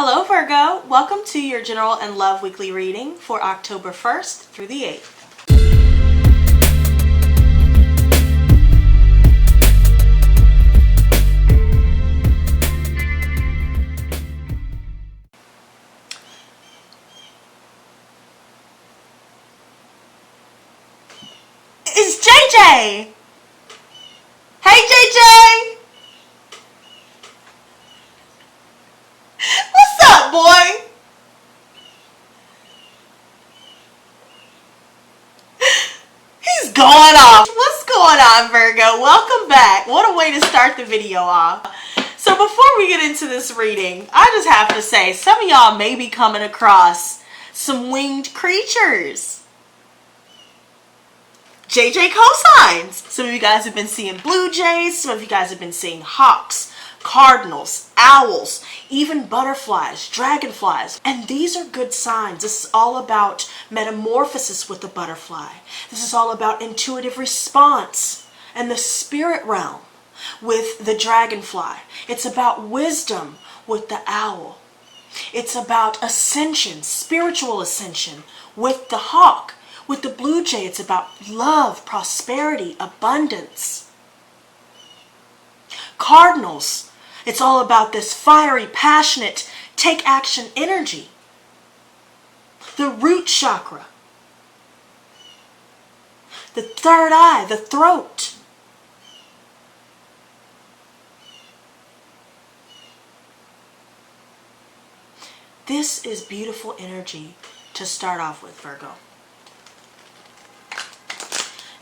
Hello Virgo, welcome to your general and love weekly reading for October 1st through the 8th. It's JJ! Hey JJ! What's up, boy? He's going off. What's going on, Virgo? Welcome back. What a way to start the video off. So before we get into this reading, I just have to say, some of y'all may be coming across some winged creatures. JJ cosigns. Some of you guys have been seeing blue jays. Some of you guys have been seeing hawks, cardinals, owls, even butterflies, dragonflies. And these are good signs. This is all about metamorphosis with the butterfly. This is all about intuitive response and the spirit realm with the dragonfly. It's about wisdom with the owl. It's about ascension, spiritual ascension with the hawk. With the blue jay, it's about love, prosperity, abundance. Cardinals, it's all about this fiery, passionate, take action energy. The root chakra. The third eye, the throat. This is beautiful energy to start off with, Virgo.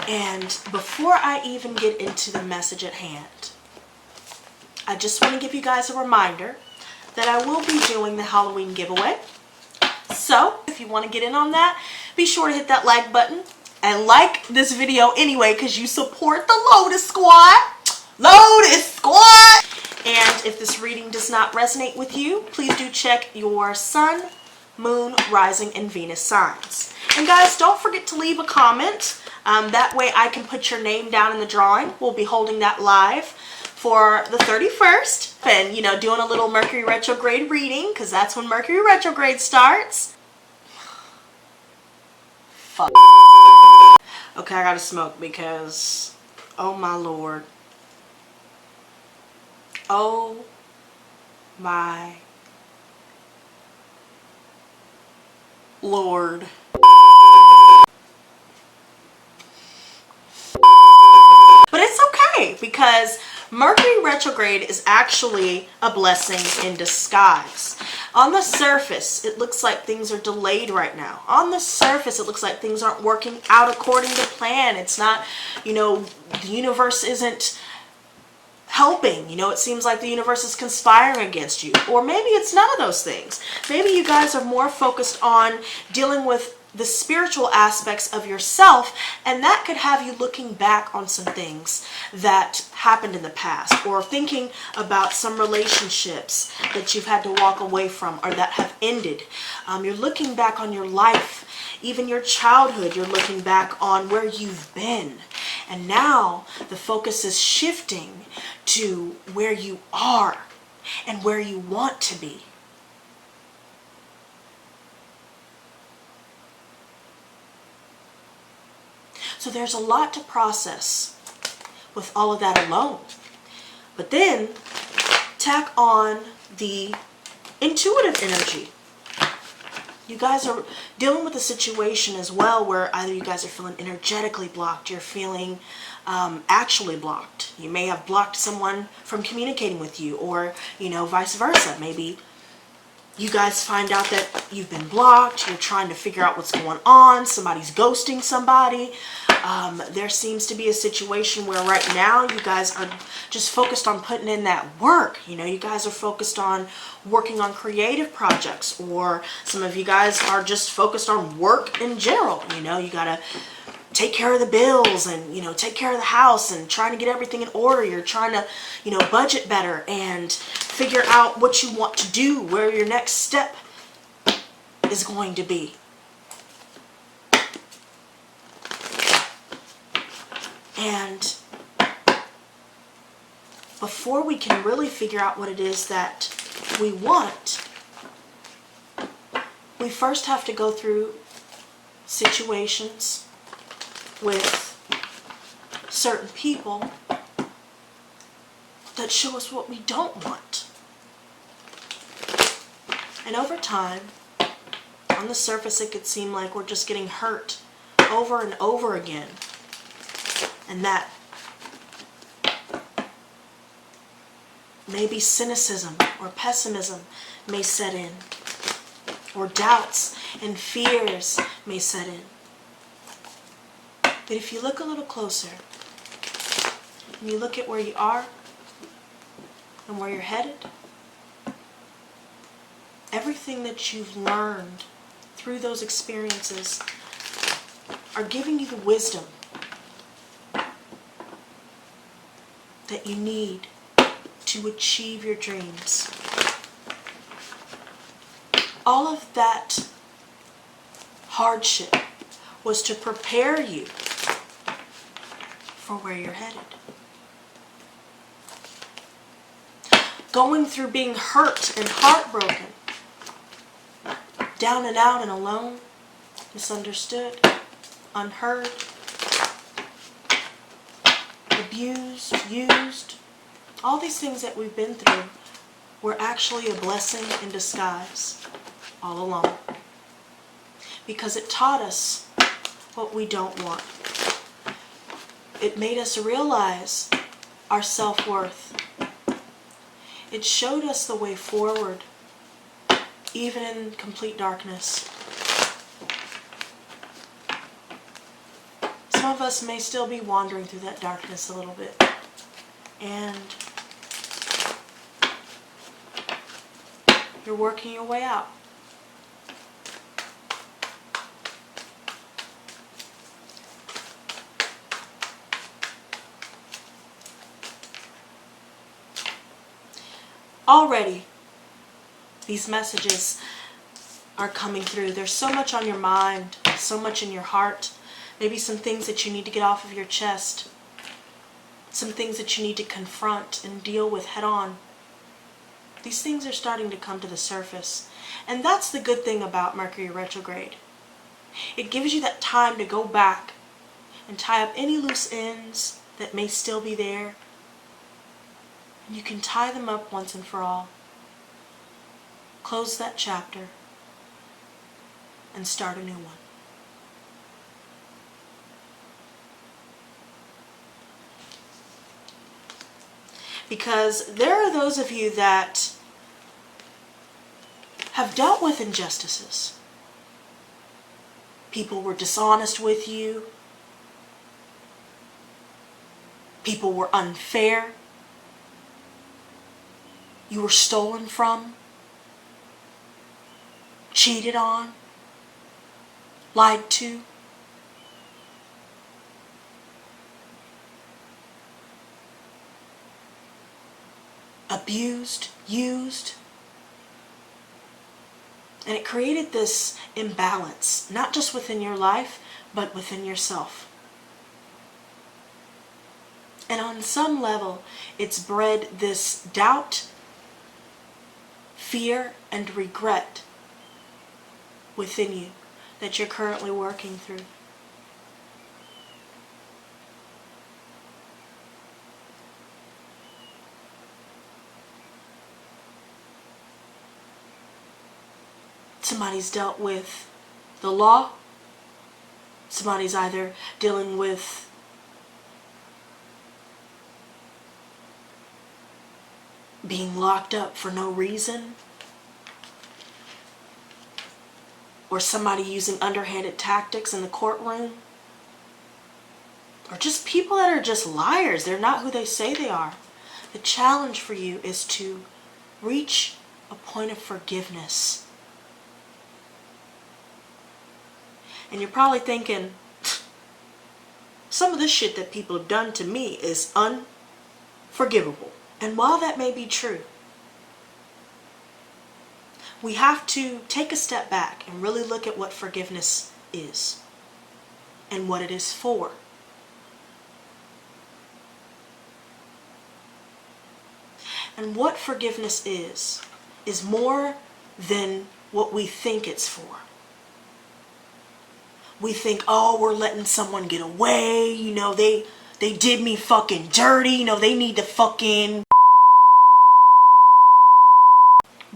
And before I even get into the message at hand, I just want to give you guys a reminder that I will be doing the Halloween giveaway. So if you want to get in on that, be sure to hit that like button and like this video anyway, because you support the Lotus Squad. Lotus Squad! And if this reading does not resonate with you, please do check your sun, moon, rising, and Venus signs. And guys, don't forget to leave a comment. That way I can put your name down in the drawing. We'll be holding that live for the 31st. And, you know, doing a little Mercury retrograde reading, because that's when Mercury retrograde starts. Fuck. Okay, I gotta smoke because, oh my lord. Oh my lord. But it's okay, because Mercury retrograde is actually a blessing in disguise. On the surface, it looks like things are delayed right now. On the surface, it looks like things aren't working out according to plan. It's not, you know, the universe isn't helping. You know, it seems like the universe is conspiring against you. Or maybe it's none of those things. Maybe you guys are more focused on dealing with the spiritual aspects of yourself, and that could have you looking back on some things that happened in the past, or thinking about some relationships that you've had to walk away from or that have ended. You're looking back on your life, even your childhood. You're looking back on where you've been, and now the focus is shifting to where you are and where you want to be. So there's a lot to process with all of that alone. But then tack on the intuitive energy. You guys are dealing with a situation as well where either you guys are feeling energetically blocked, you're feeling actually blocked. You may have blocked someone from communicating with you, or, you know, vice versa. Maybe you guys find out that you've been blocked, you're trying to figure out what's going on, somebody's ghosting somebody. There seems to be a situation where right now you guys are just focused on putting in that work. You know, you guys are focused on working on creative projects, or some of you guys are just focused on work in general. You know, you gotta take care of the bills and, you know, take care of the house and trying to get everything in order. You're trying to, you know, budget better and figure out what you want to do, where your next step is going to be. And before we can really figure out what it is that we want, we first have to go through situations with certain people that show us what we don't want. And over time, on the surface, it could seem like we're just getting hurt over and over again. And that maybe cynicism or pessimism may set in, or doubts and fears may set in. But if you look a little closer, and you look at where you are and where you're headed, everything that you've learned through those experiences are giving you the wisdom that you need to achieve your dreams. All of that hardship was to prepare you for where you're headed. Going through being hurt and heartbroken, down and out and alone, misunderstood, unheard, abused, used, all these things that we've been through were actually a blessing in disguise all along. Because it taught us what we don't want. It made us realize our self-worth. It showed us the way forward, even in complete darkness. Some of us may still be wandering through that darkness a little bit. And you're working your way out. Already, these messages are coming through. There's so much on your mind, so much in your heart. Maybe some things that you need to get off of your chest. Some things that you need to confront and deal with head on. These things are starting to come to the surface. And that's the good thing about Mercury retrograde. It gives you that time to go back and tie up any loose ends that may still be there. And you can tie them up once and for all. Close that chapter and start a new one. Because there are those of you that have dealt with injustices. People were dishonest with you. People were unfair. You were stolen from, cheated on, lied to. Abused, used. And it created this imbalance, not just within your life, but within yourself. And on some level, it's bred this doubt, fear, and regret within you that you're currently working through. Somebody's dealt with the law. Somebody's either dealing with being locked up for no reason, or somebody using underhanded tactics in the courtroom, or just people that are just liars. They're not who they say they are. The challenge for you is to reach a point of forgiveness. And you're probably thinking, some of this shit that people have done to me is unforgivable. And while that may be true, we have to take a step back and really look at what forgiveness is and what it is for. And what forgiveness is more than what we think it's for. We think, oh, we're letting someone get away, you know, they did me fucking dirty, you know, they need to fucking...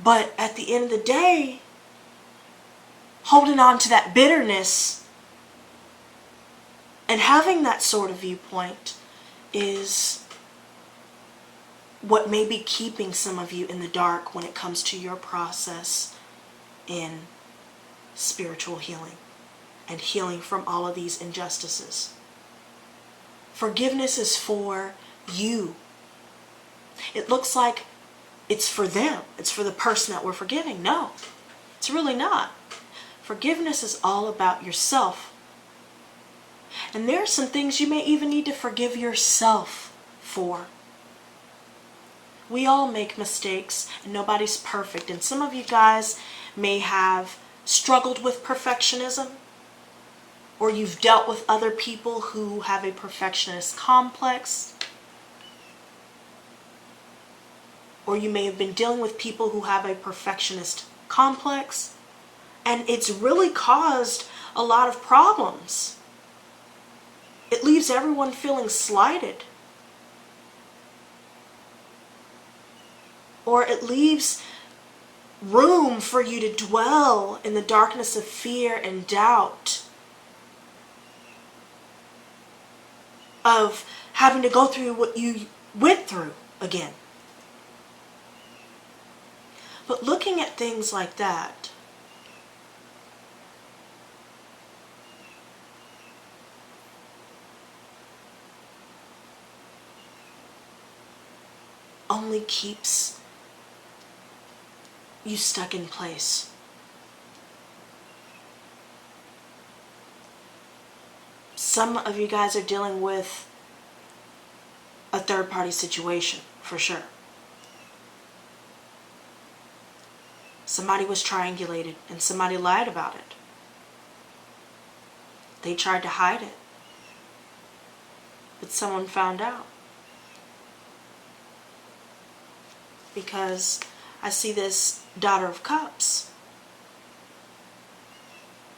But at the end of the day, holding on to that bitterness and having that sort of viewpoint is what may be keeping some of you in the dark when it comes to your process in spiritual healing and healing from all of these injustices. Forgiveness is for you. It looks like it's for them. It's for the person that we're forgiving. No, it's really not. Forgiveness is all about yourself. And there are some things you may even need to forgive yourself for. We all make mistakes and nobody's perfect. And some of you guys may have struggled with perfectionism, or you've dealt with other people who have a perfectionist complex, or you may have been dealing with people who have a perfectionist complex, and it's really caused a lot of problems. It leaves everyone feeling slighted. Or it leaves room for you to dwell in the darkness of fear and doubt of having to go through what you went through again. But looking at things like that, only keeps you stuck in place. Some of you guys are dealing with a third-party situation, for sure. Somebody was triangulated and somebody lied about it. They tried to hide it, but someone found out. Because I see this Daughter of Cups.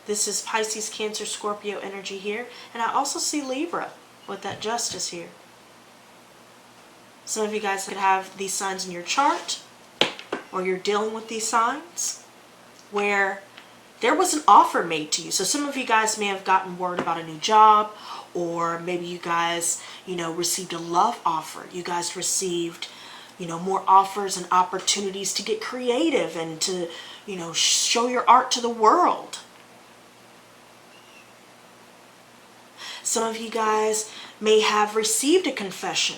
This is Pisces, Cancer, Scorpio energy here. And I also see Libra with that Justice here. Some of you guys could have these signs in your chart, or you're dealing with these signs where there was an offer made to you. So some of you guys may have gotten word about a new job, or maybe you guys, received a love offer. You guys received, more offers and opportunities to get creative and to, show your art to the world. Some of you guys may have received a confession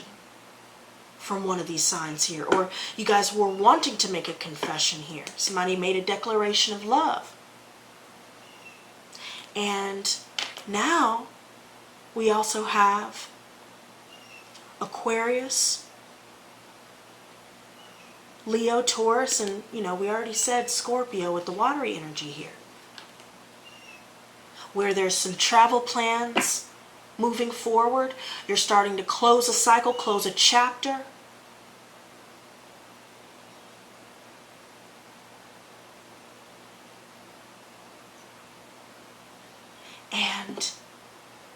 from one of these signs here, or you guys were wanting to make a confession here. Somebody made a declaration of love. And now we also have Aquarius, Leo, Taurus, and we already said Scorpio with the watery energy here, where there's some travel plans moving forward. You're starting to close a cycle, close a chapter. And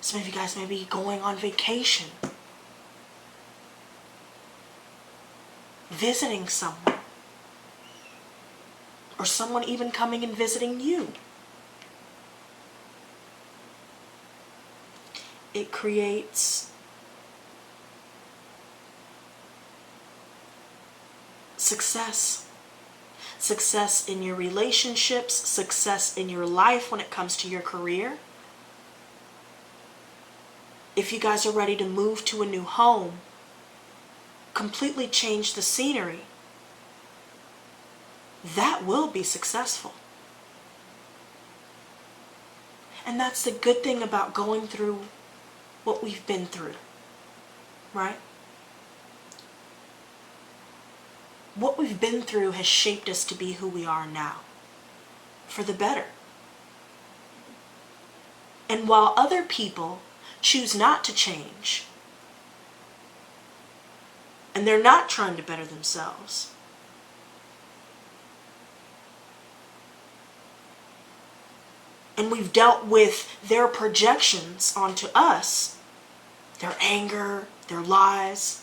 some of you guys may be going on vacation, visiting someone, or someone even coming and visiting you. It creates success. Success in your relationships, success in your life when it comes to your career. If you guys are ready to move to a new home, completely change the scenery, that will be successful. And that's the good thing about going through what we've been through, right? What we've been through has shaped us to be who we are now, for the better. And while other people choose not to change, and they're not trying to better themselves, and we've dealt with their projections onto us, their anger, their lies,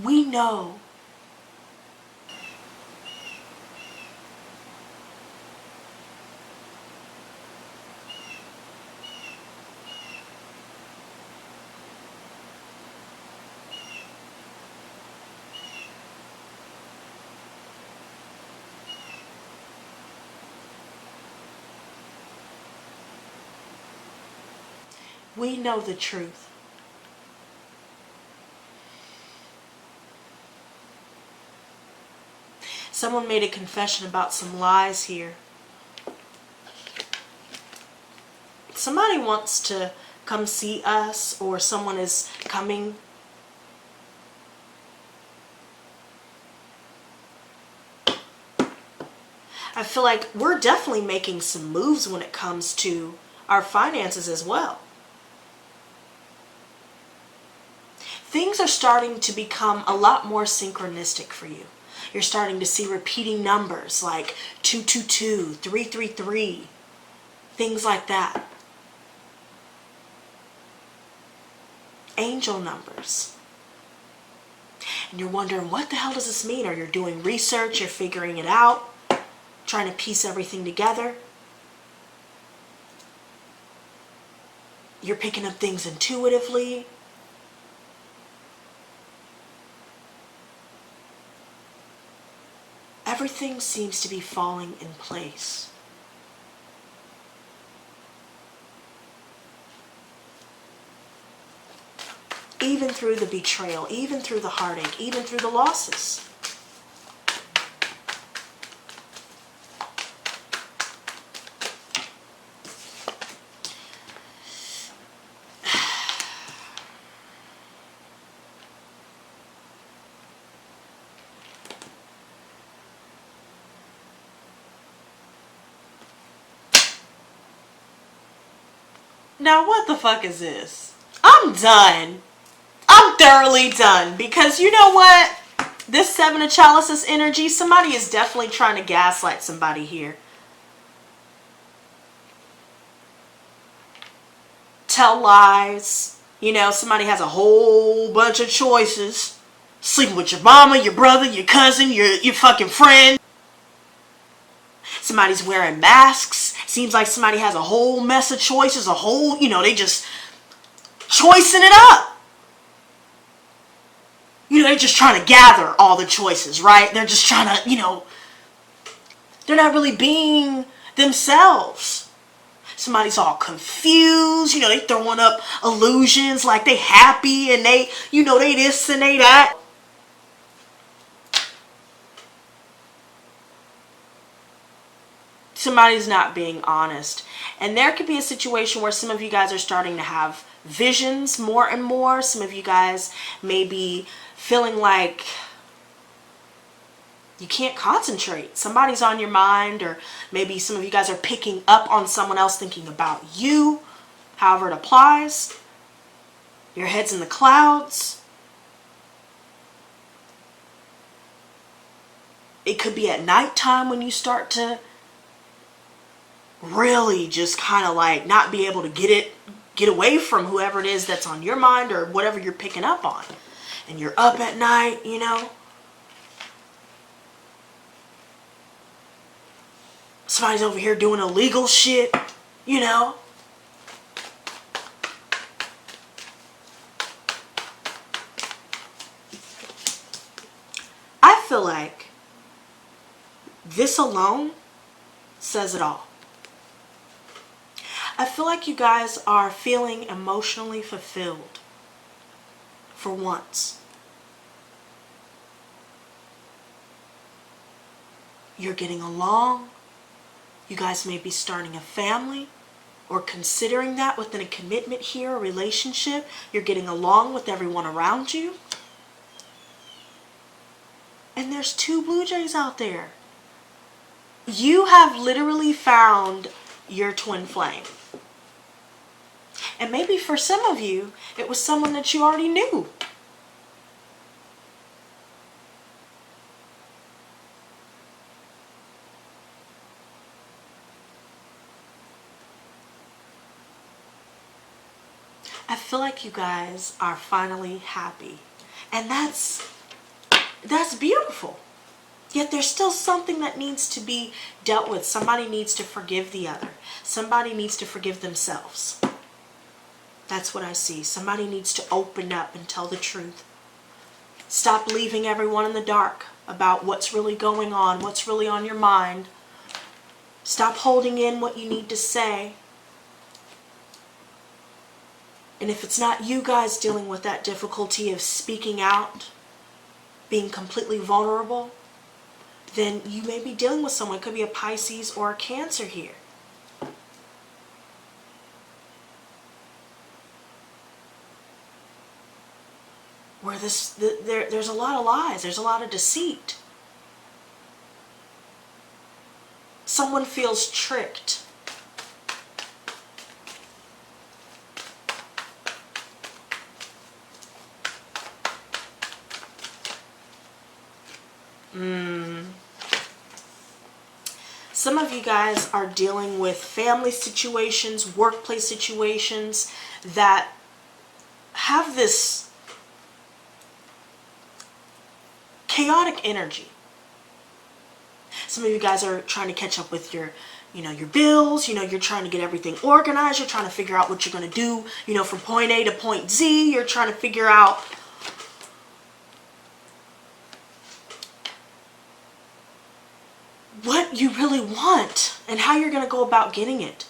we know the truth. Someone made a confession about some lies here. Somebody wants to come see us, or someone is coming. I feel like we're definitely making some moves when it comes to our finances as well. Things are starting to become a lot more synchronistic for you. You're starting to see repeating numbers like 222, 333, things like that. Angel numbers. And you're wondering, what the hell does this mean? Or you're doing research, you're figuring it out, trying to piece everything together. You're picking up things intuitively. Everything seems to be falling in place. Even through the betrayal, even through the heartache, even through the losses. Now what the fuck is this? I'm done. I'm thoroughly done, because you know what? This Seven of Chalices energy, somebody is definitely trying to gaslight somebody here. Tell lies. You know, somebody has a whole bunch of choices. Sleeping with your mama, your brother, your cousin, your fucking friend. Somebody's wearing masks. Seems like somebody has a whole mess of choices, they just choicing it up. They're just trying to gather all the choices, right? They're just trying to, they're not really being themselves. Somebody's all confused, they throwing up illusions like they happy and they this and they that. Somebody's not being honest. And there could be a situation where some of you guys are starting to have visions more and more. Some of you guys may be feeling like you can't concentrate. Somebody's on your mind, or maybe some of you guys are picking up on someone else thinking about you. However it applies. Your head's in the clouds. It could be at nighttime when you start to really just kind of like not be able to get away from whoever it is that's on your mind or whatever you're picking up on. And you're up at night, Somebody's over here doing illegal shit, I feel like this alone says it all. I feel like you guys are feeling emotionally fulfilled for once. You're getting along. You guys may be starting a family or considering that within a commitment here, a relationship. You're getting along with everyone around you. And there's 2 blue jays out there. You have literally found your twin flame. And maybe for some of you, it was someone that you already knew. I feel like you guys are finally happy. And that's beautiful. Yet there's still something that needs to be dealt with. Somebody needs to forgive the other. Somebody needs to forgive themselves. That's what I see. Somebody needs to open up and tell the truth. Stop leaving everyone in the dark about what's really going on, what's really on your mind. Stop holding in what you need to say. And if it's not you guys dealing with that difficulty of speaking out, being completely vulnerable, then you may be dealing with someone. It could be a Pisces or a Cancer here. Where there's a lot of lies, there's a lot of deceit. Someone feels tricked. Some of you guys are dealing with family situations, workplace situations that have this chaotic energy. Some of you guys are trying to catch up with your bills, you're trying to get everything organized, you're trying to figure out what you're going to do, from point A to point Z, you're trying to figure out what you really want and how you're going to go about getting it.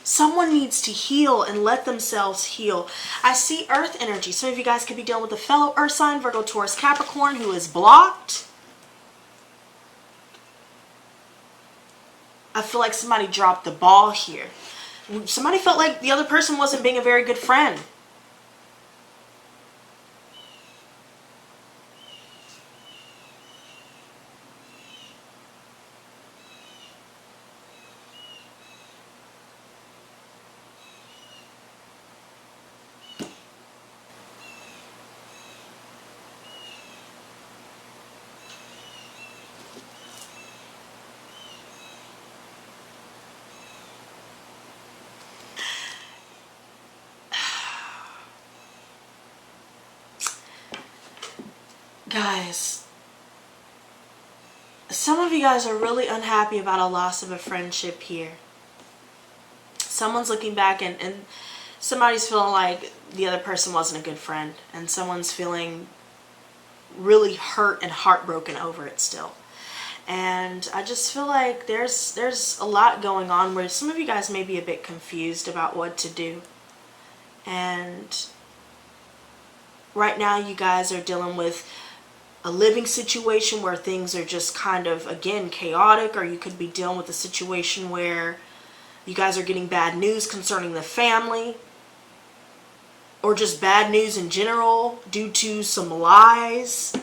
Someone needs to heal and let themselves heal. I see earth energy. Some of you guys could be dealing with a fellow earth sign, Virgo, Taurus, Capricorn, who is blocked. I feel like somebody dropped the ball here. Somebody felt like the other person wasn't being a very good friend. Guys, some of you guys are really unhappy about a loss of a friendship here. Someone's looking back and somebody's feeling like the other person wasn't a good friend, and someone's feeling really hurt and heartbroken over it still. And I just feel like there's a lot going on where some of you guys may be a bit confused about what to do. And right now you guys are dealing with a living situation where things are just kind of, again, chaotic, or you could be dealing with a situation where you guys are getting bad news concerning the family, or just bad news in general due to some lies.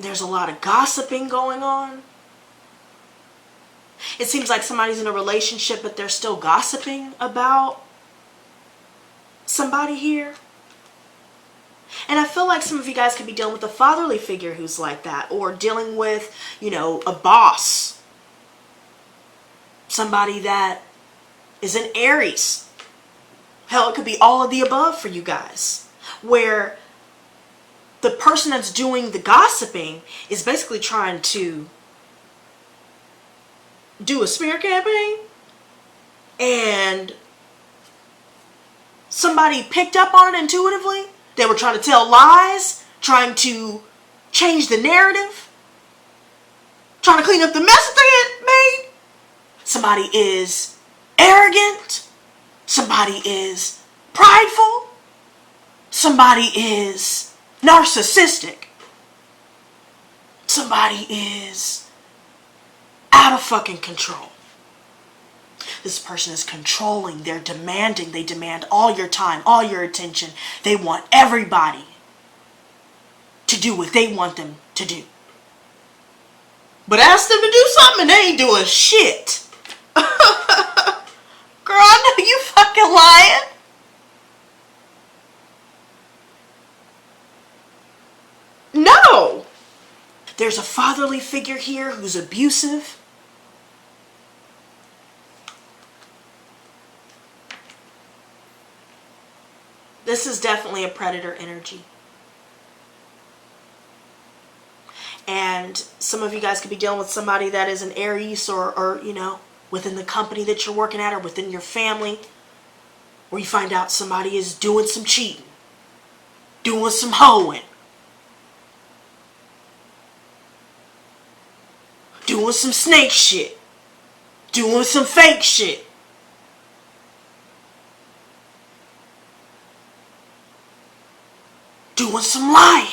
There's a lot of gossiping going on. It seems like somebody's in a relationship, but they're still gossiping about somebody here. And I feel like some of you guys could be dealing with a fatherly figure who's like that, or dealing with, a boss. Somebody that is an Aries. Hell, it could be all of the above for you guys, where the person that's doing the gossiping is basically trying to do a smear campaign, and somebody picked up on it intuitively. They were trying to tell lies, trying to change the narrative, trying to clean up the mess that they had made. Somebody is arrogant. Somebody is prideful. Somebody is narcissistic. Somebody is out of fucking control. This person is controlling. They're demanding. They demand all your time, all your attention. They want everybody to do what they want them to do. But ask them to do something and they ain't doing shit. Girl, I know you fucking lying. There's a fatherly figure here who's abusive. This is definitely a predator energy. And some of you guys could be dealing with somebody that is an Aries or you know, within the company that you're working at or within your family, where you find out somebody is doing some cheating, doing some hoeing, doing some snake shit, doing some fake shit. Doing some lying.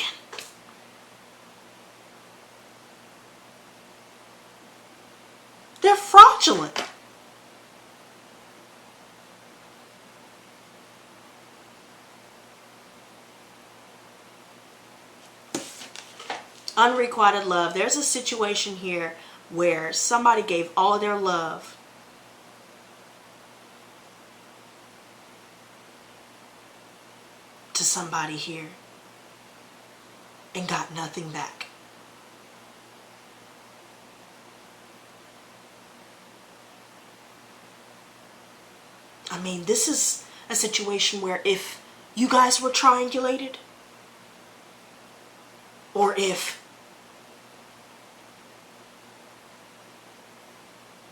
They're fraudulent. Unrequited love. There's a situation here where somebody gave all of their love to somebody here and got nothing back. I mean, this is a situation where if you guys were triangulated, or if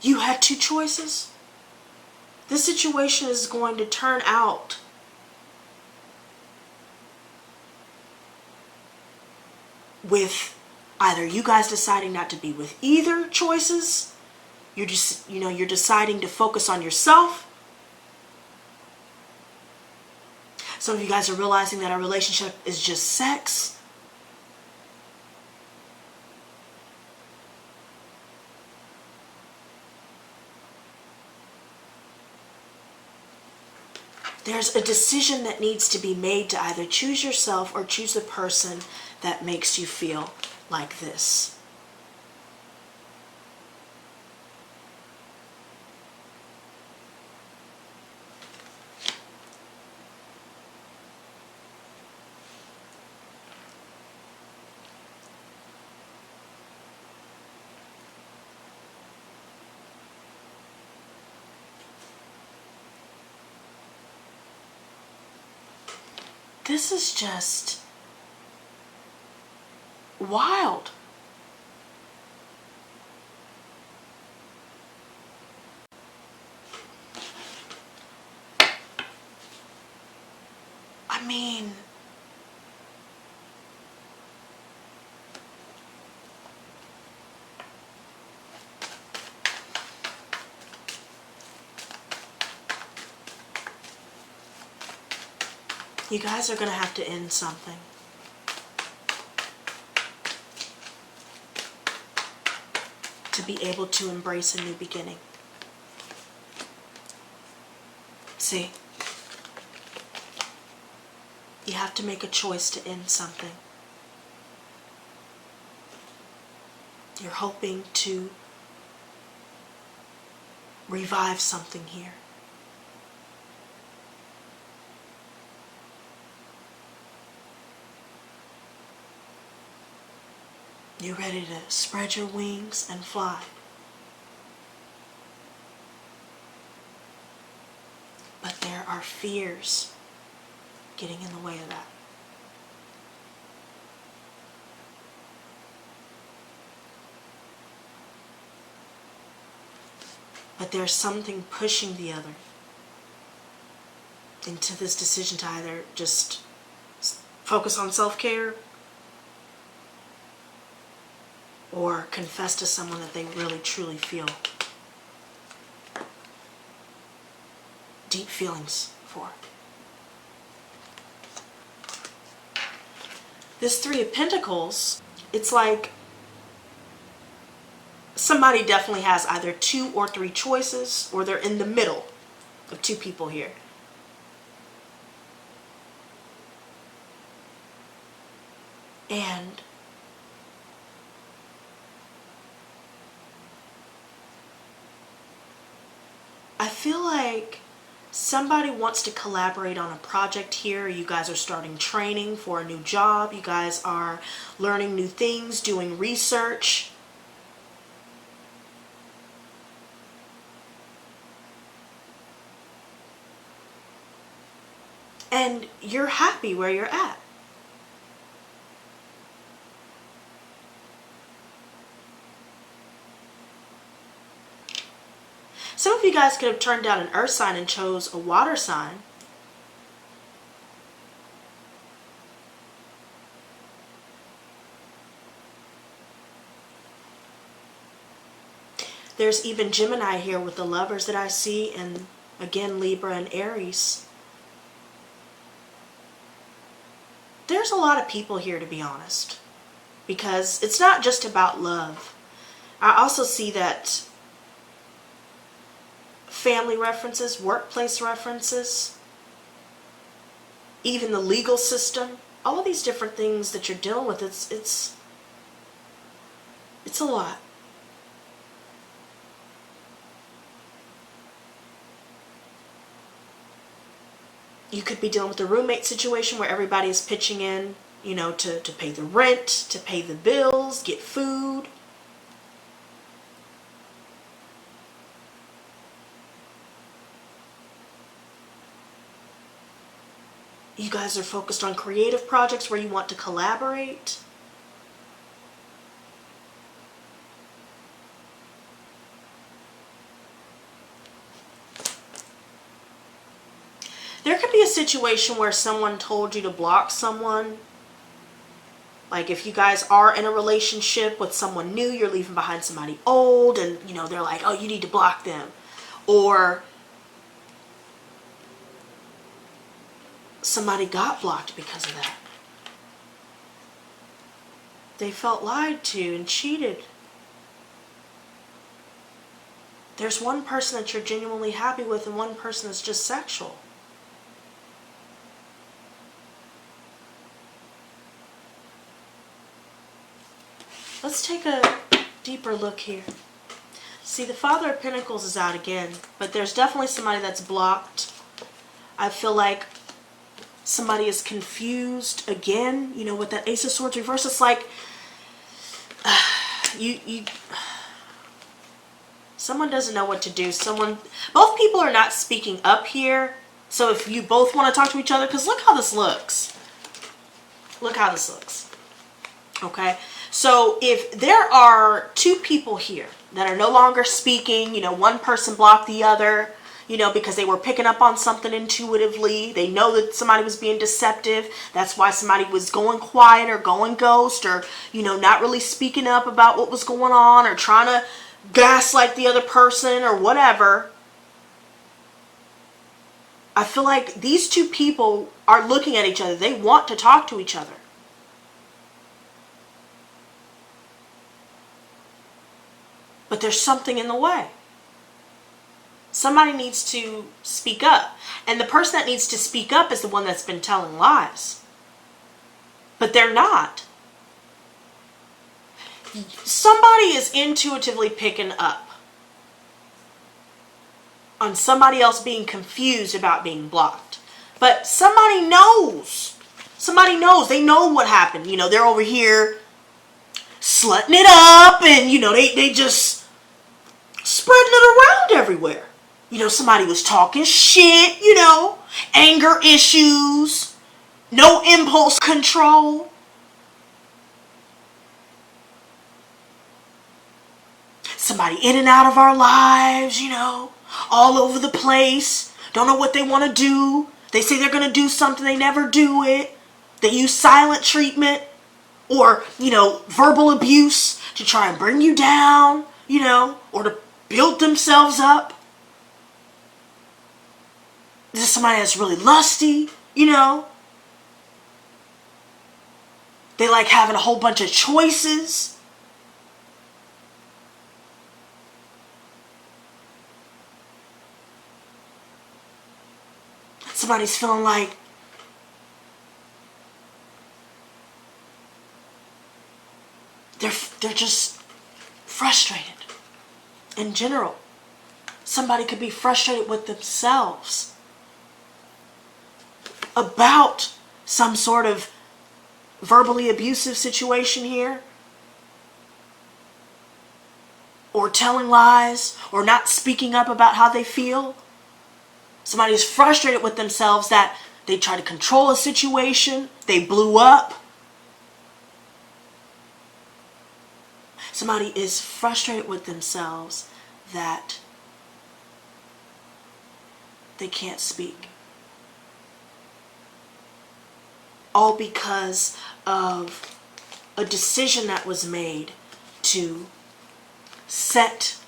you had two choices, this situation is going to turn out with either you guys deciding not to be with either choices, you're just, you know, you're deciding to focus on yourself. Some of you guys are realizing that our relationship is just sex. There's a decision that needs to be made to either choose yourself or choose the person that makes you feel like this. This is just wild. I mean, you guys are going to have to end something. To be able to embrace a new beginning. See? You have to make a choice to end something. You're hoping to revive something here. You're ready to spread your wings and fly. But there are fears getting in the way of that. But there's something pushing the other into this decision to either just focus on self-care or confess to someone that they really truly feel deep feelings for. This Three of Pentacles, it's like somebody definitely has either 2 or 3 choices, or they're in the middle of 2 people here. And I feel like Somebody wants to collaborate on a project here. You guys are starting training for a new job. You guys are learning new things, doing research. And you're happy where you're at. Some of you guys could have turned down an earth sign and chose a water sign. There's even Gemini here with the lovers that I see, and again Libra and Aries. There's a lot of people here, to be honest, because it's not just about love. I also see that family references, workplace references, even the legal system, all of these different things that you're dealing with, it's a lot. You could be dealing with a roommate situation where everybody is pitching in, you know, to pay the rent, to pay the bills, get food. You guys are focused on creative projects where you want to collaborate. There could be a situation where someone told you to block someone. Like if you guys are in a relationship with someone new, you're leaving behind somebody old, and you know, they're like, oh, you need to block them. Or somebody got blocked because of that. They felt lied to and cheated. There's one person that you're genuinely happy with and one person that's just sexual. Let's take a deeper look here. See, the Father of Pentacles is out again, but there's definitely somebody that's blocked. I feel like somebody is confused again, you know, with that Ace of Swords reverse. It's like someone doesn't know what to do. Both people are not speaking up here. So if you both want to talk to each other, because look how this looks. Look how this looks. Okay. So if there are two people here that are no longer speaking, you know, one person blocked the other, you know, because they were picking up on something intuitively. They know that somebody was being deceptive. That's why somebody was going quiet or going ghost, or, you know, not really speaking up about what was going on, or trying to gaslight the other person or whatever. I feel like these two people are looking at each other. They want to talk to each other. But there's something in the way. Somebody needs to speak up. And the person that needs to speak up is the one that's been telling lies. But they're not. Somebody is intuitively picking up on somebody else being confused about being blocked. But somebody knows. Somebody knows. They know what happened. You know, they're over here slutting it up, and, you know, they just spreading it around everywhere. You know, somebody was talking shit, you know, anger issues, no impulse control. Somebody in and out of our lives, you know, all over the place. Don't know what they want to do. They say they're going to do something, they never do it. They use silent treatment or, you know, verbal abuse to try and bring you down, you know, or to build themselves up. This is somebody that's really lusty, you know. They like having a whole bunch of choices. Somebody's feeling like they're just frustrated in general. Somebody could be frustrated with themselves. about some sort of verbally abusive situation here, or telling lies, or not speaking up about how they feel. Somebody is frustrated with themselves that they try to control a situation, they blew up. Somebody is frustrated with themselves that they can't speak. All because of a decision that was made to set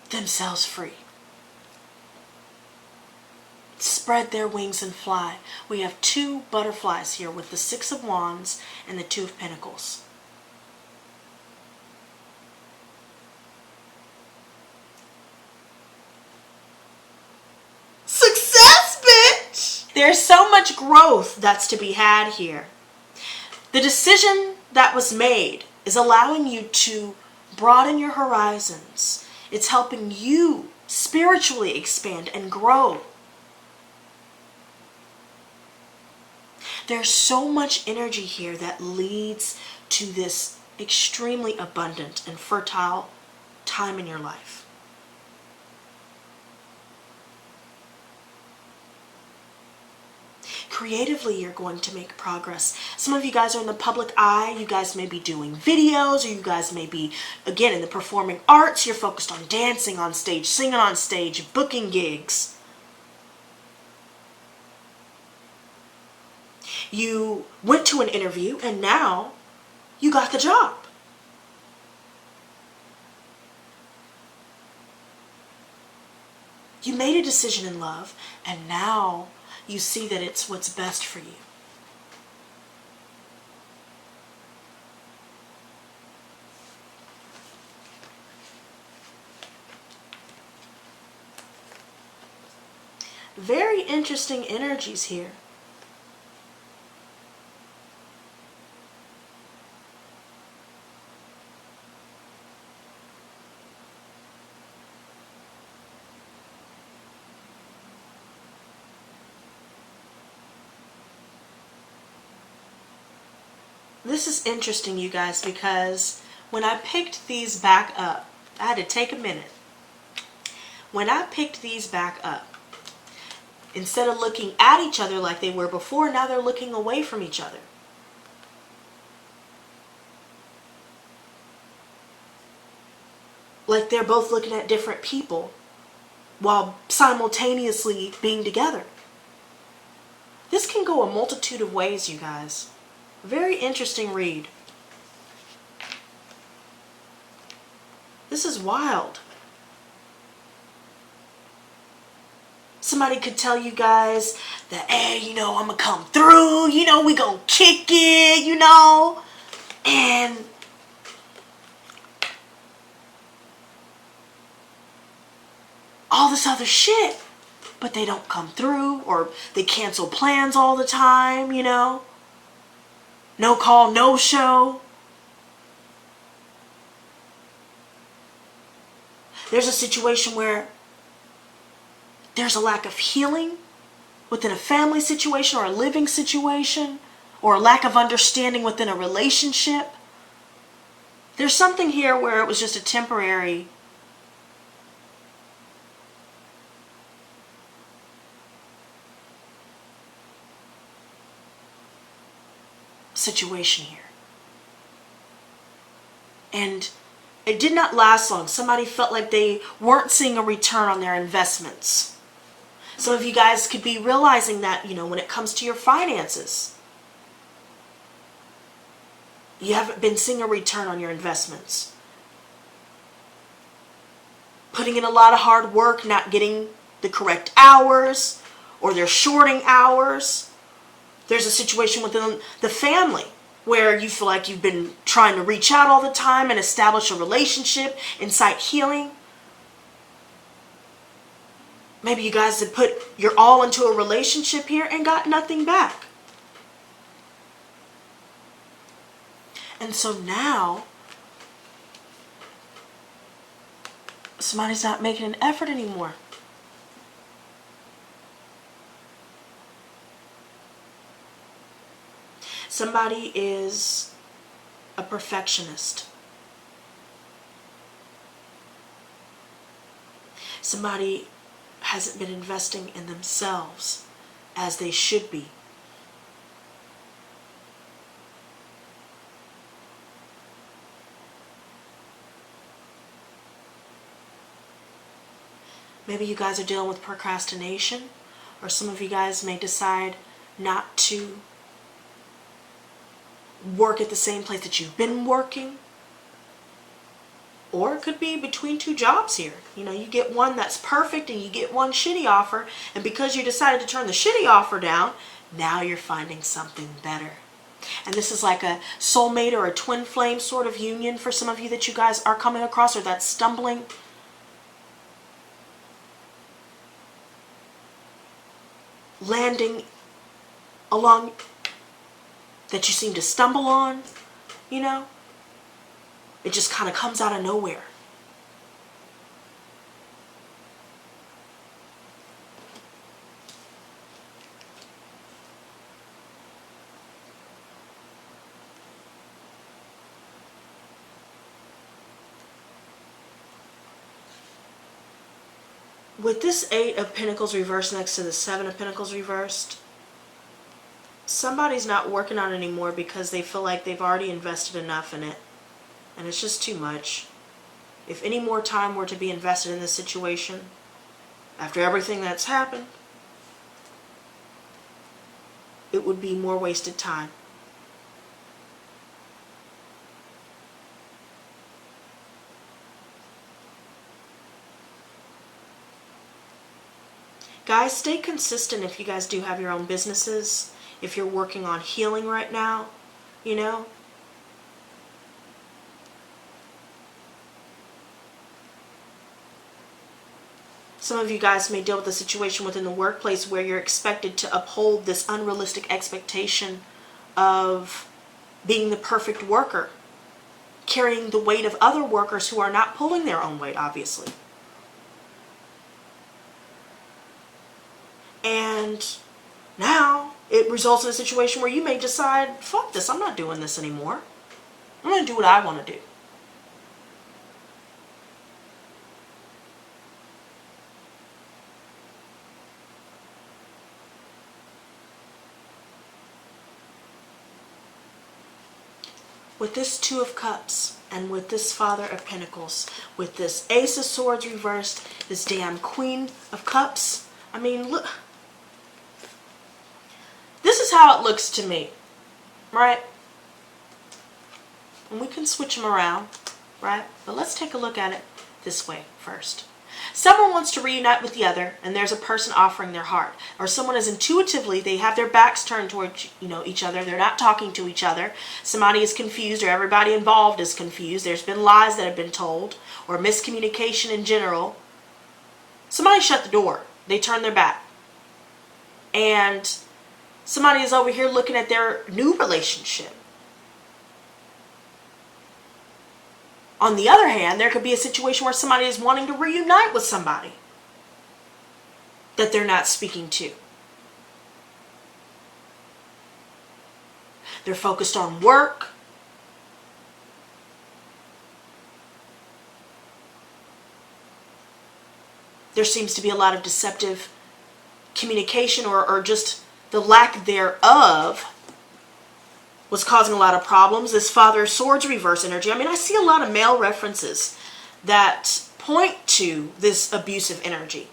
themselves free. Spread their wings and fly. We have 2 butterflies here with the 6 of Wands and the 2 of Pentacles. Success, bitch! There's so much growth that's to be had here. The decision that was made is allowing you to broaden your horizons. It's helping you spiritually expand and grow. There's so much energy here that leads to this extremely abundant and fertile time in your life. Creatively, you're going to make progress. Some of you guys are in the public eye. You guys may be doing videos, or you guys may be, again, in the performing arts. You're focused on dancing on stage, singing on stage, booking gigs. You went to an interview and now you got the job. You made a decision in love and now you see that it's what's best for you. Very interesting energies here. This is interesting, you guys, because when I picked these back up, I had to take a minute. When I picked these back up, instead of looking at each other like they were before, now they're looking away from each other. Like they're both looking at different people while simultaneously being together. This can go a multitude of ways, you guys. Very interesting read. This is wild. Somebody could tell you guys that, hey, I'm gonna come through, we gonna kick it, and all this other shit, but they don't come through, or they cancel plans all the time, no call, no show. There's a situation where there's a lack of healing within a family situation or a living situation, or a lack of understanding within a relationship. There's something here where it was just a temporary situation here. And it did not last long. Somebody felt like they weren't seeing a return on their investments. Some of you guys could be realizing that, when it comes to your finances, you haven't been seeing a return on your investments. Putting in a lot of hard work, not getting the correct hours, or they're shorting hours. There's a situation within the family where you feel like you've been trying to reach out all the time and establish a relationship, incite healing. Maybe you guys have put your all into a relationship here and got nothing back. And so now, somebody's not making an effort anymore. Somebody is a perfectionist. Somebody hasn't been investing in themselves as they should be. Maybe you guys are dealing with procrastination, or some of you guys may decide not to work at the same place that you've been working. Or it could be between two jobs here. You know, you get one that's perfect and you get one shitty offer, and because you decided to turn the shitty offer down, now you're finding something better. And this is like a soulmate or a twin flame sort of union for some of you that you guys are coming across, or that's stumbling. Landing along that you seem to stumble on, you know? It just kind of comes out of nowhere. With this 8 of Pentacles reversed next to the 7 of Pentacles reversed, somebody's not working on it anymore because they feel like they've already invested enough in it. And it's just too much. If any more time were to be invested in this situation, after everything that's happened, it would be more wasted time. Guys, stay consistent if you guys do have your own businesses. If you're working on healing right now, you know. Some of you guys may deal with a situation within the workplace where you're expected to uphold this unrealistic expectation of being the perfect worker, carrying the weight of other workers who are not pulling their own weight, obviously. And now it results in a situation where you may decide, fuck this, I'm not doing this anymore. I'm going to do what I want to do. With this 2 of Cups, and with this Father of Pentacles, with this Ace of Swords reversed, this damn Queen of Cups, I mean, look. This is how it looks to me, right? And we can switch them around, right? But let's take a look at it this way first. Someone wants to reunite with the other, and there's a person offering their heart. Or someone is intuitively, they have their backs turned towards, each other. They're not talking to each other. Somebody is confused, or everybody involved is confused. There's been lies that have been told, or miscommunication in general. Somebody shut the door. They turned their back. And somebody is over here looking at their new relationship. On the other hand, there could be a situation where somebody is wanting to reunite with somebody that they're not speaking to. They're focused on work. There seems to be a lot of deceptive communication, or just the lack thereof was causing a lot of problems. This Father of Swords reverse energy. I mean, I see a lot of male references that point to this abusive energy.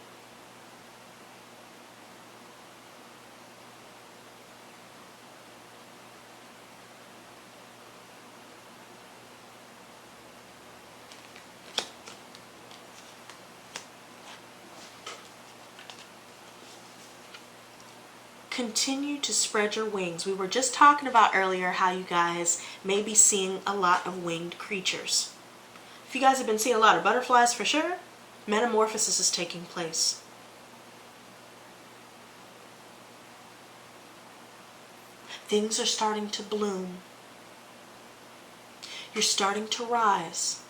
Continue to spread your wings. We were just talking about earlier how you guys may be seeing a lot of winged creatures. If you guys have been seeing a lot of butterflies, for sure, metamorphosis is taking place. Things are starting to bloom. You're starting to rise.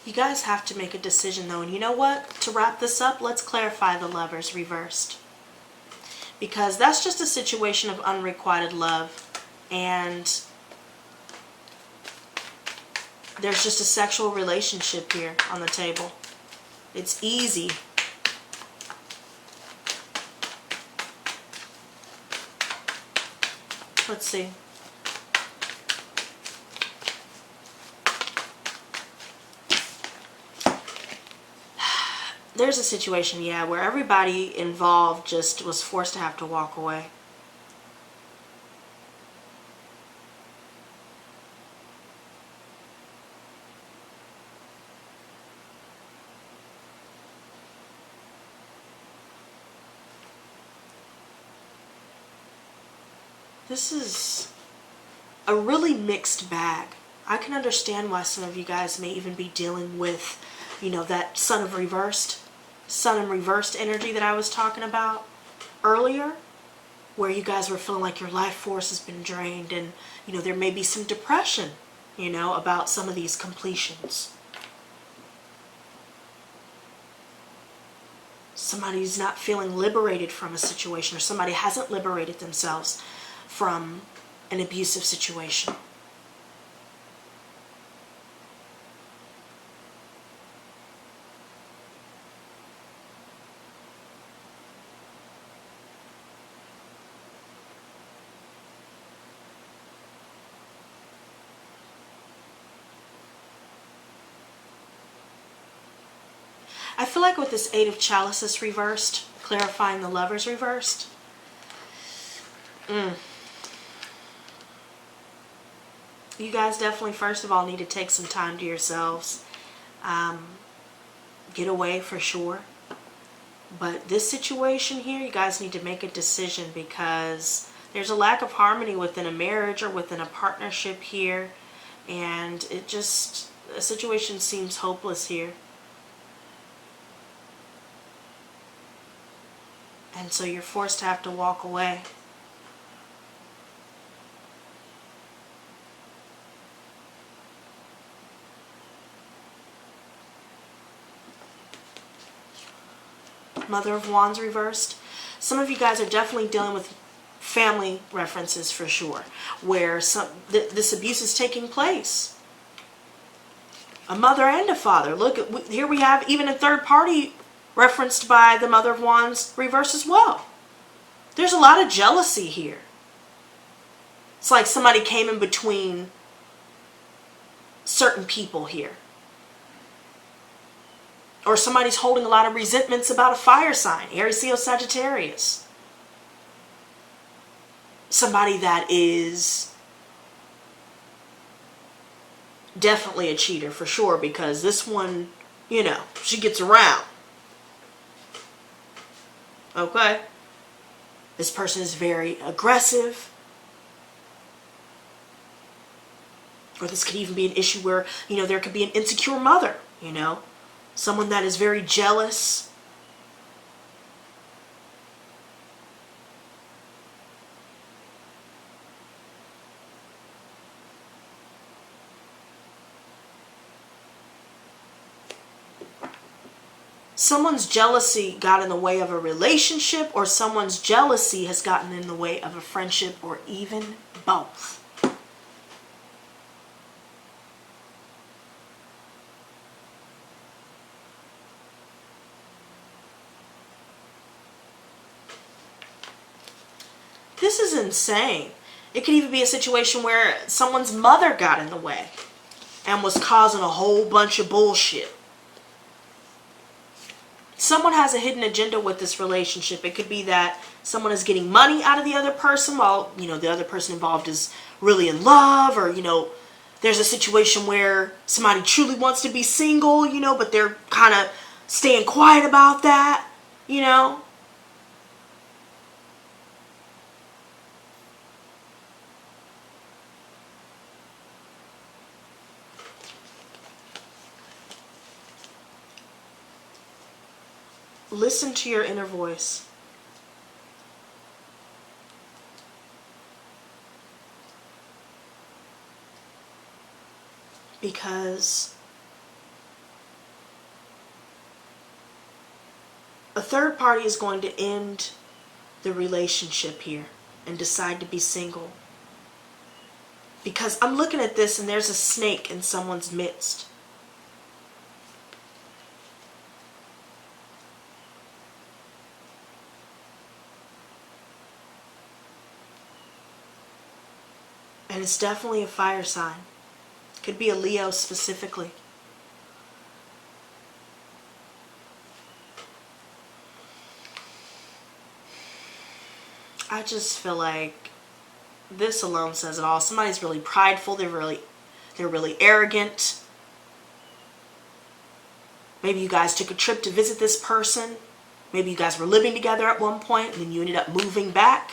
You guys have to make a decision though. And you know what? To wrap this up, let's clarify the Lovers reversed. Because that's just a situation of unrequited love. And there's just a sexual relationship here on the table. It's easy. Let's see. There's a situation, yeah, where everybody involved just was forced to have to walk away. This is a really mixed bag. I can understand why some of you guys may even be dealing with, you know, that sun and reversed energy that I was talking about earlier, where you guys were feeling like your life force has been drained, and, you know, there may be some depression, you know, about some of these completions. Somebody's not feeling liberated from a situation, or somebody hasn't liberated themselves from an abusive situation. I feel like with this Eight of Chalices reversed, clarifying the Lovers reversed, you guys definitely, first of all, need to take some time to yourselves. Get away for sure. But this situation here, you guys need to make a decision, because there's a lack of harmony within a marriage or within a partnership here. And it just, the situation seems hopeless here. And so you're forced to have to walk away. Mother of Wands reversed. Some of you guys are definitely dealing with family references for sure, where this abuse is taking place. A mother and a father. Look, here we have even a third party referenced by the Mother of Wands reverse as well. There's a lot of jealousy here. It's like somebody came in between certain people here. Or somebody's holding a lot of resentments about a fire sign, Aries, Leo, Sagittarius. Somebody that is definitely a cheater for sure, because this one, you know, she gets around. Okay? This person is very aggressive. Or this could even be an issue where, you know, there could be an insecure mother, you know. Someone that is very jealous. Someone's jealousy got in the way of a relationship, or someone's jealousy has gotten in the way of a friendship, or even both. This is insane. It could even be a situation where someone's mother got in the way and was causing a whole bunch of bullshit. Someone has a hidden agenda with this relationship. It could be that someone is getting money out of the other person while, you know, the other person involved is really in love, or, you know, there's a situation where somebody truly wants to be single, you know, but they're kind of staying quiet about that, you know. Listen to your inner voice. Because A third party is going to end the relationship here and decide to be single. Because I'm looking at this and there's a snake in someone's midst. And it's definitely a fire sign. Could be a Leo specifically. I just feel like this alone says it all. Somebody's really prideful. They're really arrogant. Maybe you guys took a trip to visit this person. Maybe you guys were living together at one point and then you ended up moving back.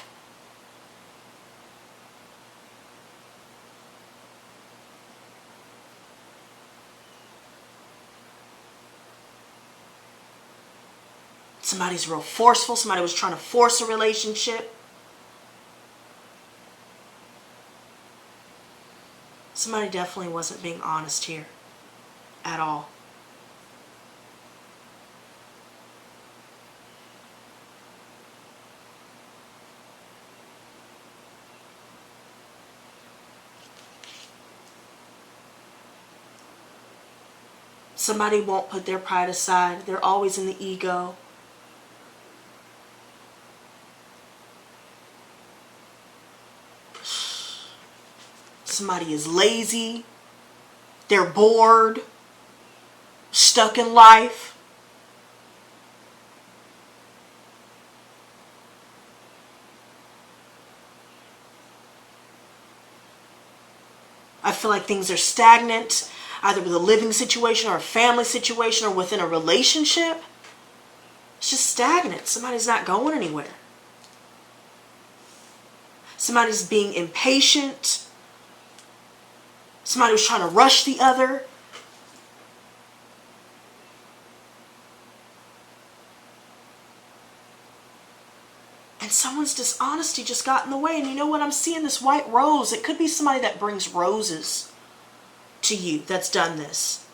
Somebody's real forceful. Somebody was trying to force a relationship. Somebody definitely wasn't being honest here at all. Somebody won't put their pride aside. They're always in the ego. Somebody is lazy. They're bored. Stuck in life. I feel like things are stagnant, either with a living situation or a family situation or within a relationship. It's just stagnant. Somebody's not going anywhere. Somebody's being impatient. Somebody was trying to rush the other. And someone's dishonesty just got in the way. And you know what? I'm seeing this white rose. It could be somebody that brings roses to you that's done this.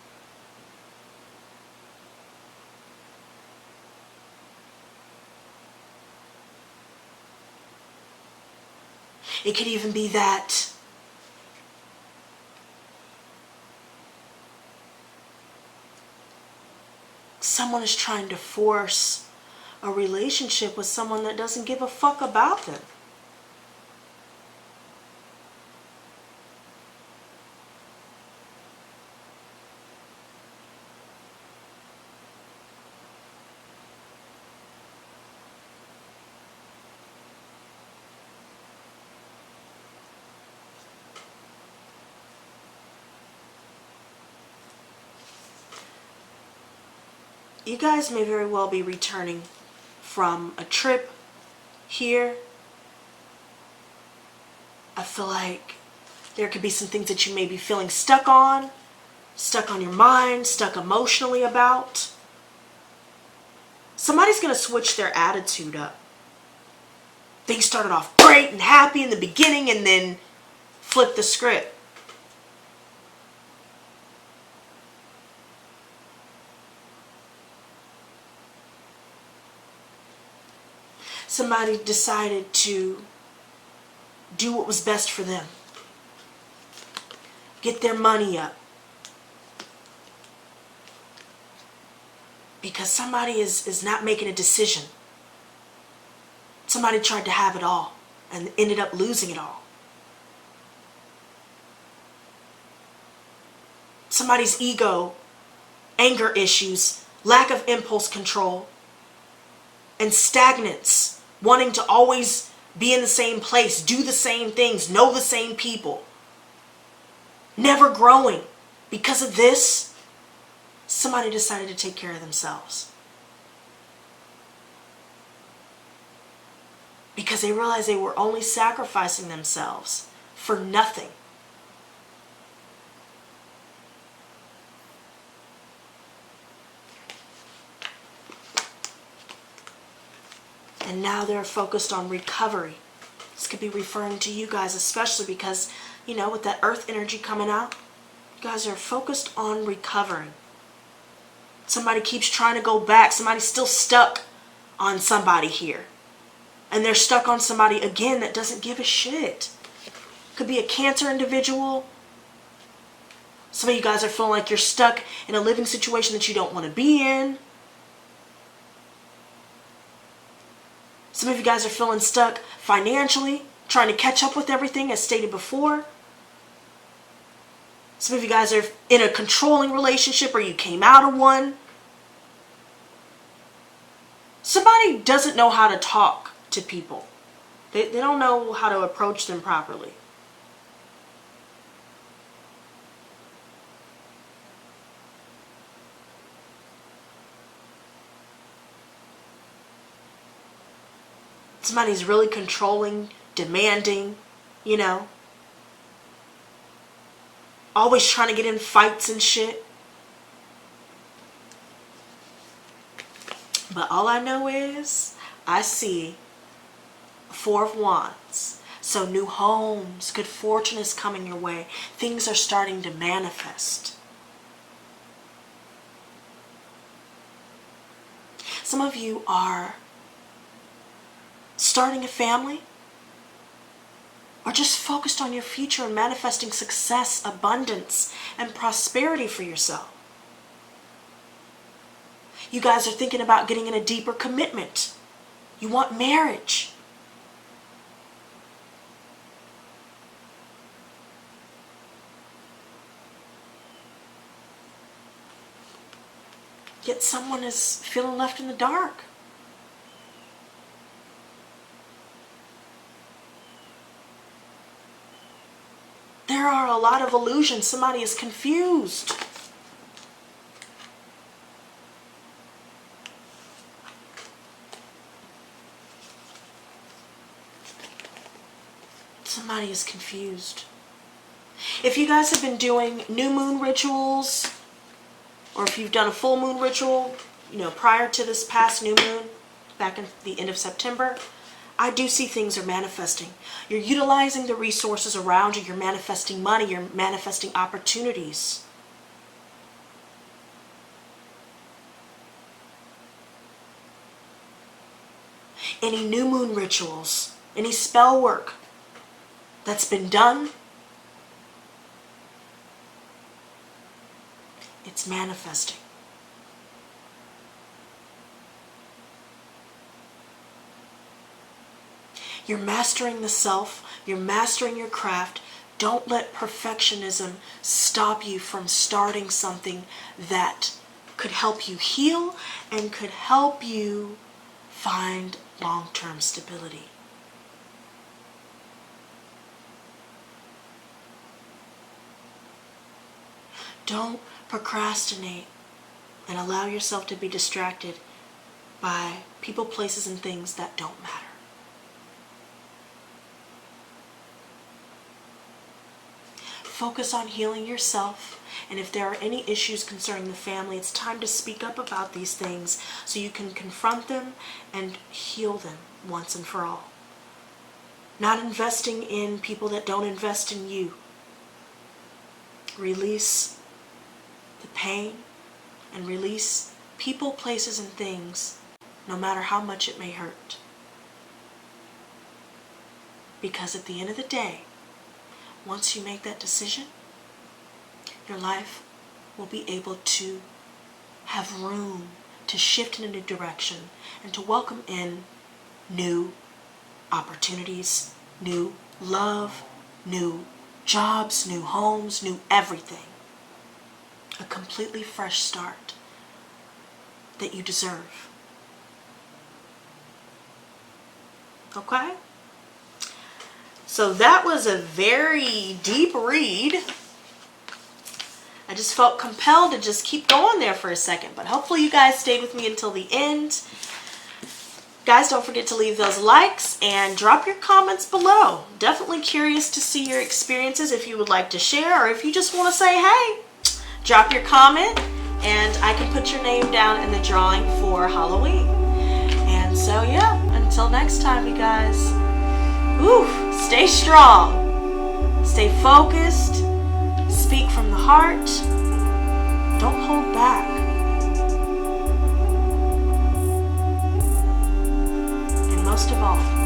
It could even be that someone is trying to force a relationship with someone that doesn't give a fuck about them. You guys may very well be returning from a trip here. I feel like there could be some things that you may be feeling stuck on your mind, stuck emotionally about. Somebody's going to switch their attitude up. Things started off great and happy in the beginning and then flip the script. Somebody decided to do what was best for them. Get their money up. Because somebody is not making a decision. Somebody tried to have it all and ended up losing it all. Somebody's ego, anger issues, lack of impulse control, and stagnance. Wanting to always be in the same place, do the same things, know the same people. Never growing. Because of this, somebody decided to take care of themselves. Because they realized they were only sacrificing themselves for nothing. And now they're focused on recovery. This could be referring to you guys, especially because, you know, with that earth energy coming out, you guys are focused on recovering. Somebody keeps trying to go back. Somebody's still stuck on somebody here. And they're stuck on somebody, again, that doesn't give a shit. Could be a Cancer individual. Some of you guys are feeling like you're stuck in a living situation that you don't want to be in. Some of you guys are feeling stuck financially, trying to catch up with everything as stated before. Some of you guys are in a controlling relationship or you came out of one. Somebody doesn't know how to talk to people. They don't know how to approach them properly. Somebody's really controlling, demanding, you know. Always trying to get in fights and shit. But all I know is, I see Four of Wands. So new homes, good fortune is coming your way. Things are starting to manifest. Some of you are starting a family, or just focused on your future and manifesting success, abundance, and prosperity for yourself. You guys are thinking about getting in a deeper commitment. You want marriage. Yet someone is feeling left in the dark. There are a lot of illusions. Somebody is confused. Somebody is confused. If you guys have been doing new moon rituals, or if you've done a full moon ritual, you know, prior to this past new moon, back in the end of September, I do see things are manifesting. You're utilizing the resources around you. You're manifesting money. You're manifesting opportunities. Any new moon rituals, any spell work that's been done, it's manifesting. You're mastering the self. You're mastering your craft. Don't let perfectionism stop you from starting something that could help you heal and could help you find long-term stability. Don't procrastinate and allow yourself to be distracted by people, places, and things that don't matter. Focus on healing yourself, and if there are any issues concerning the family, it's time to speak up about these things so you can confront them and heal them once and for all. Not investing in people that don't invest in you. Release the pain and release people, places, and things, no matter how much it may hurt. Because at the end of the day, once you make that decision, your life will be able to have room to shift in a new direction and to welcome in new opportunities, new love, new jobs, new homes, new everything. A completely fresh start that you deserve. Okay? So that was a very deep read. I just felt compelled to just keep going there for a second, but hopefully you guys stayed with me until the end. Guys, don't forget to leave those likes and drop your comments below. Definitely curious to see your experiences if you would like to share, or if you just want to say, hey, drop your comment and I can put your name down in the drawing for Halloween. And so yeah, until next time, you guys. Stay strong, stay focused, speak from the heart, don't hold back. most of all,